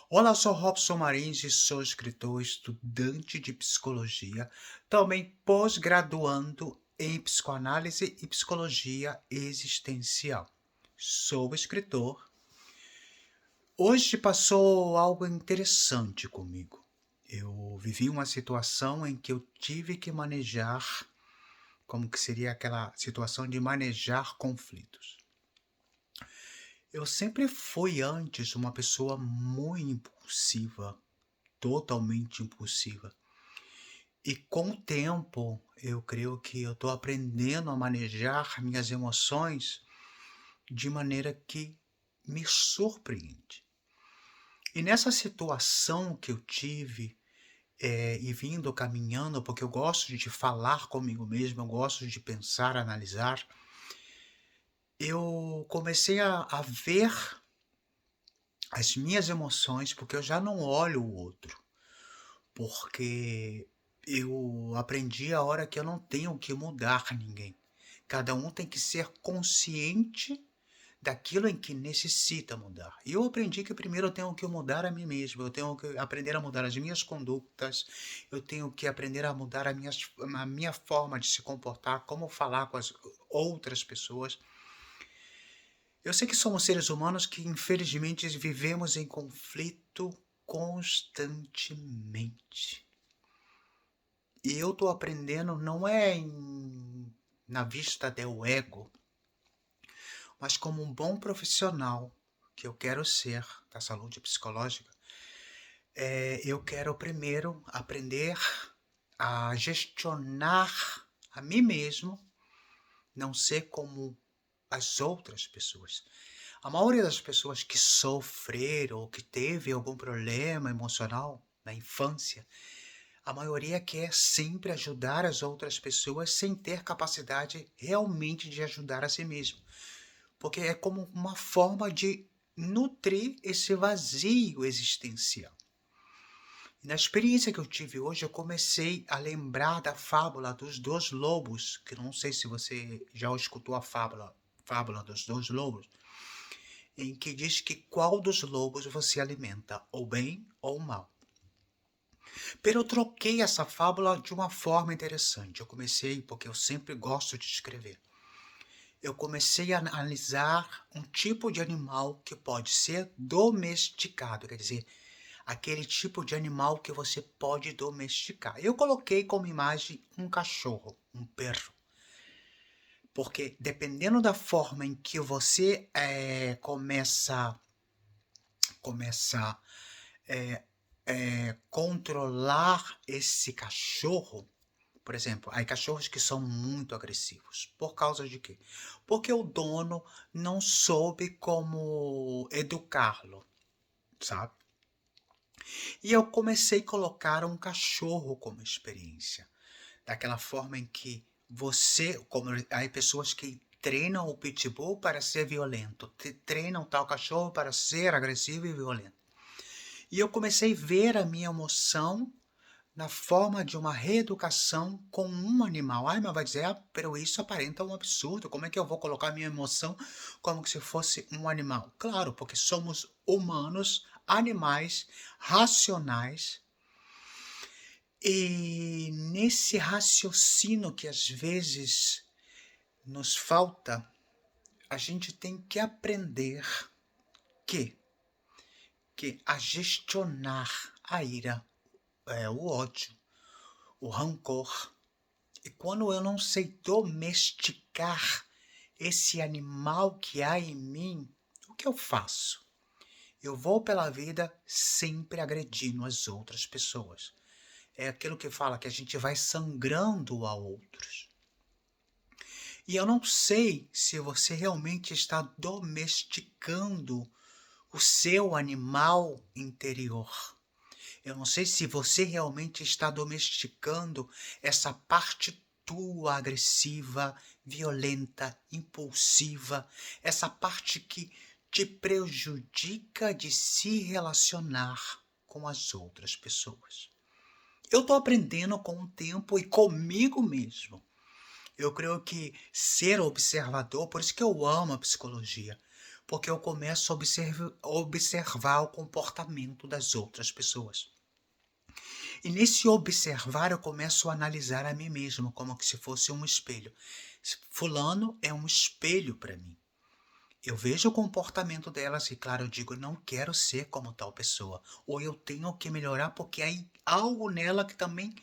Olá, sou Robson Marins e sou escritor, estudante de psicologia, também pós-graduando em psicoanálise e psicologia existencial. Sou escritor. Hoje passou algo interessante comigo. Eu vivi uma situação em que eu tive que manejar, como que seria aquela situação de manejar conflitos. Eu sempre fui antes uma pessoa muito impulsiva, totalmente impulsiva. E com o tempo, eu creio que eu estou aprendendo a manejar minhas emoções de maneira que me surpreende. E nessa situação que eu tive, e vindo caminhando, porque eu gosto de falar comigo mesmo, eu gosto de pensar, analisar, eu comecei a ver as minhas emoções, porque eu já não olho o outro. Porque eu aprendi a hora que eu não tenho que mudar ninguém. Cada um tem que ser consciente daquilo em que necessita mudar. E eu aprendi que primeiro eu tenho que mudar a mim mesmo, eu tenho que aprender a mudar as minhas condutas, eu tenho que aprender a mudar a minha forma de se comportar, como falar com as outras pessoas. Eu sei que somos seres humanos que infelizmente vivemos em conflito constantemente. E eu tô aprendendo não na vista do ego, mas como um bom profissional que eu quero ser da saúde psicológica, eu quero primeiro aprender a gestionar a mim mesmo, não ser como as outras pessoas. A maioria das pessoas que sofreram ou que teve algum problema emocional na infância, a maioria quer sempre ajudar as outras pessoas sem ter capacidade realmente de ajudar a si mesmo. Porque é como uma forma de nutrir esse vazio existencial. E na experiência que eu tive hoje, eu comecei a lembrar da fábula dos dois lobos, que não sei se você já escutou a fábula dos dois lobos, em que diz que qual dos lobos você alimenta, o bem ou o mal. Pero eu troquei essa fábula de uma forma interessante. Eu comecei, porque eu sempre gosto de escrever, eu comecei a analisar um tipo de animal que pode ser domesticado, quer dizer, aquele tipo de animal que você pode domesticar. Eu coloquei como imagem um cachorro, um perro, porque dependendo da forma em que você começa controlar esse cachorro. Por exemplo, há cachorros que são muito agressivos. Por causa de quê? Porque o dono não soube como educá-lo, sabe? E eu comecei a colocar um cachorro como experiência. Daquela forma em que como há pessoas que treinam o pitbull para ser violento, treinam tal cachorro para ser agressivo e violento. E eu comecei a ver a minha emoção na forma de uma reeducação com um animal. Ai, mas vai dizer, pero isso aparenta um absurdo. Como é que eu vou colocar minha emoção como se fosse um animal? Claro, porque somos humanos, animais, racionais. E nesse raciocínio que às vezes nos falta, a gente tem que aprender que, que a gestionar a ira, o ódio, o rancor. E quando eu não sei domesticar esse animal que há em mim, o que eu faço? Eu vou pela vida sempre agredindo as outras pessoas. É aquilo que fala que a gente vai sangrando a outros. E eu não sei se você realmente está domesticando o seu animal interior. Eu não sei se você realmente está domesticando essa parte tua agressiva, violenta, impulsiva, essa parte que te prejudica de se relacionar com as outras pessoas. Eu estou aprendendo com o tempo e comigo mesmo. Eu creio que ser observador, por isso que eu amo a psicologia, porque eu começo a observar o comportamento das outras pessoas. E nesse observar eu começo a analisar a mim mesmo, como se fosse um espelho. Fulano é um espelho para mim. Eu vejo o comportamento delas e, claro, eu digo, não quero ser como tal pessoa. Ou eu tenho que melhorar porque há algo nela que também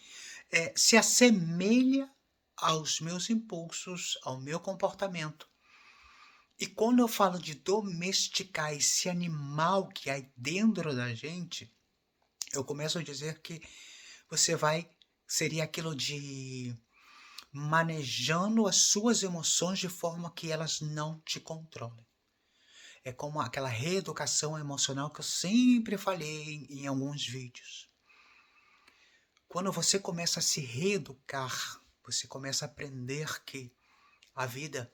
se assemelha aos meus impulsos, ao meu comportamento. E quando eu falo de domesticar esse animal que há dentro da gente, eu começo a dizer que seria aquilo de manejando as suas emoções de forma que elas não te controlem. É como aquela reeducação emocional que eu sempre falei em alguns vídeos. Quando você começa a se reeducar, você começa a aprender que a vida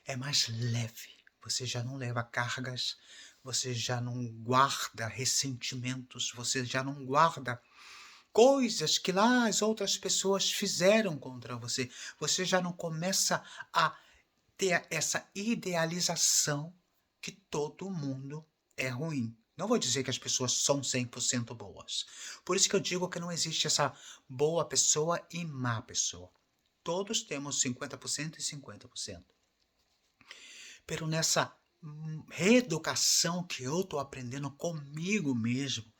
é mais leve. Você já não leva cargas, você já não guarda ressentimentos, você já não guarda coisas que lá as outras pessoas fizeram contra você. Você já não começa a ter essa idealização que todo mundo é ruim. Não vou dizer que as pessoas são 100% boas. Por isso que eu digo que não existe essa boa pessoa e má pessoa. Todos temos 50% e 50%. Pero nessa reeducação que eu estou aprendendo comigo mesmo,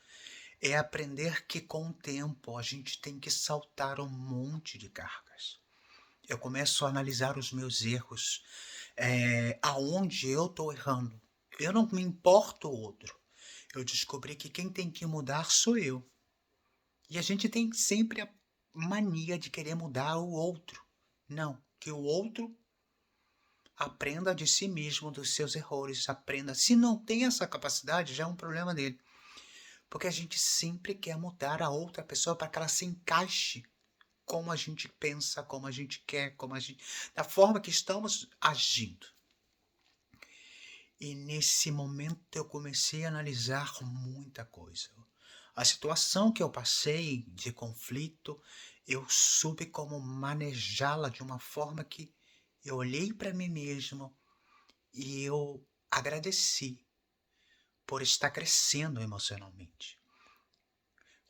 é aprender que com o tempo a gente tem que saltar um monte de cargas. Eu começo a analisar os meus erros, aonde eu estou errando. Eu não me importo o outro. Eu descobri que quem tem que mudar sou eu. E a gente tem sempre a mania de querer mudar o outro. Não, que o outro aprenda de si mesmo, dos seus erros, aprenda. Se não tem essa capacidade, já é um problema dele. Porque a gente sempre quer mudar a outra pessoa para que ela se encaixe como a gente pensa, como a gente quer, da forma que estamos agindo. E nesse momento eu comecei a analisar muita coisa. A situação que eu passei de conflito, eu soube como manejá-la de uma forma que eu olhei para mim mesmo e eu agradeci por estar crescendo emocionalmente.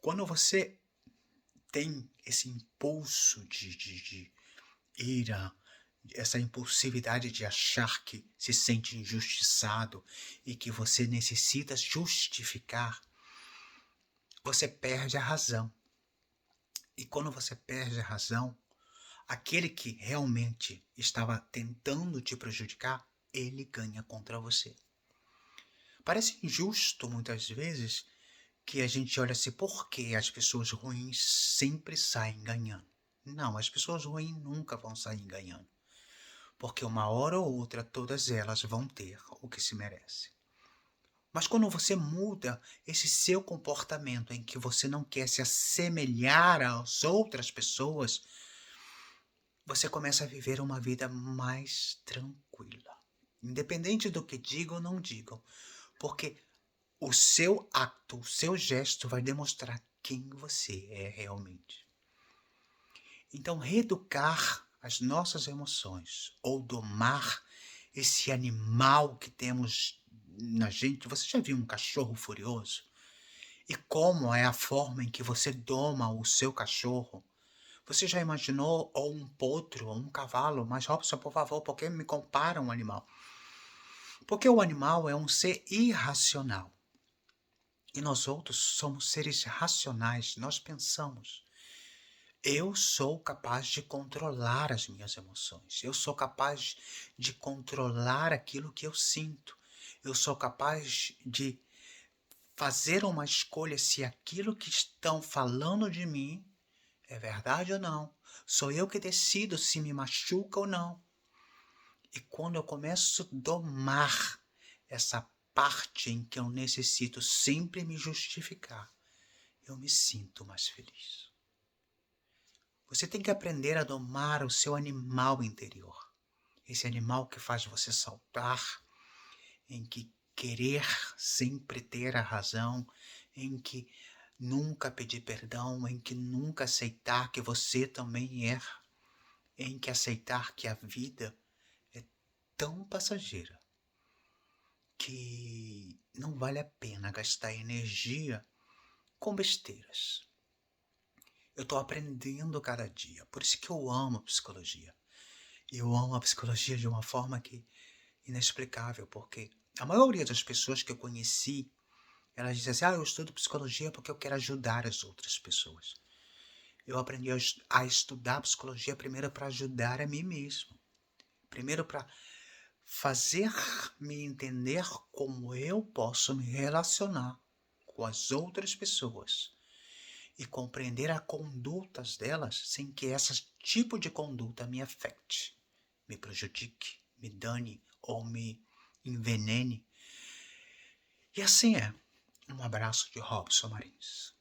Quando você tem esse impulso de ira, essa impulsividade de achar que se sente injustiçado e que você necessita justificar, você perde a razão. E quando você perde a razão, aquele que realmente estava tentando te prejudicar, ele ganha contra você. Parece injusto muitas vezes que a gente olha assim, por que as pessoas ruins sempre saem ganhando? Não, as pessoas ruins nunca vão sair ganhando. Porque uma hora ou outra todas elas vão ter o que se merece. Mas quando você muda esse seu comportamento em que você não quer se assemelhar às outras pessoas, você começa a viver uma vida mais tranquila. Independente do que digam ou não digam. Porque o seu ato, o seu gesto vai demonstrar quem você é realmente. Então, reeducar as nossas emoções ou domar esse animal que temos na gente. Você já viu um cachorro furioso? E como é a forma em que você doma o seu cachorro? Você já imaginou ou um potro ou um cavalo? Mas Robson, por favor, por que me compara a um animal? Porque o animal é um ser irracional. E nós outros somos seres racionais, nós pensamos. Eu sou capaz de controlar as minhas emoções. Eu sou capaz de controlar aquilo que eu sinto. Eu sou capaz de fazer uma escolha se aquilo que estão falando de mim é verdade ou não. Sou eu que decido se me machuca ou não. E quando eu começo a domar essa parte em que eu necessito sempre me justificar, eu me sinto mais feliz. Você tem que aprender a domar o seu animal interior. Esse animal que faz você saltar, em que querer sempre ter a razão, em que nunca pedir perdão, em que nunca aceitar que você também erra, em que aceitar que a vida é tão passageira que não vale a pena gastar energia com besteiras. Eu estou aprendendo cada dia, por isso que eu amo psicologia. Eu amo a psicologia de uma forma que inexplicável, porque a maioria das pessoas que eu conheci, elas dizem assim, eu estudo psicologia porque eu quero ajudar as outras pessoas. Eu aprendi a estudar psicologia primeiro para ajudar a mim mesmo. Primeiro para fazer-me entender como eu posso me relacionar com as outras pessoas e compreender as condutas delas sem que esse tipo de conduta me afete, me prejudique, me dane ou me envenene. E assim é. Um abraço de Robson Marins.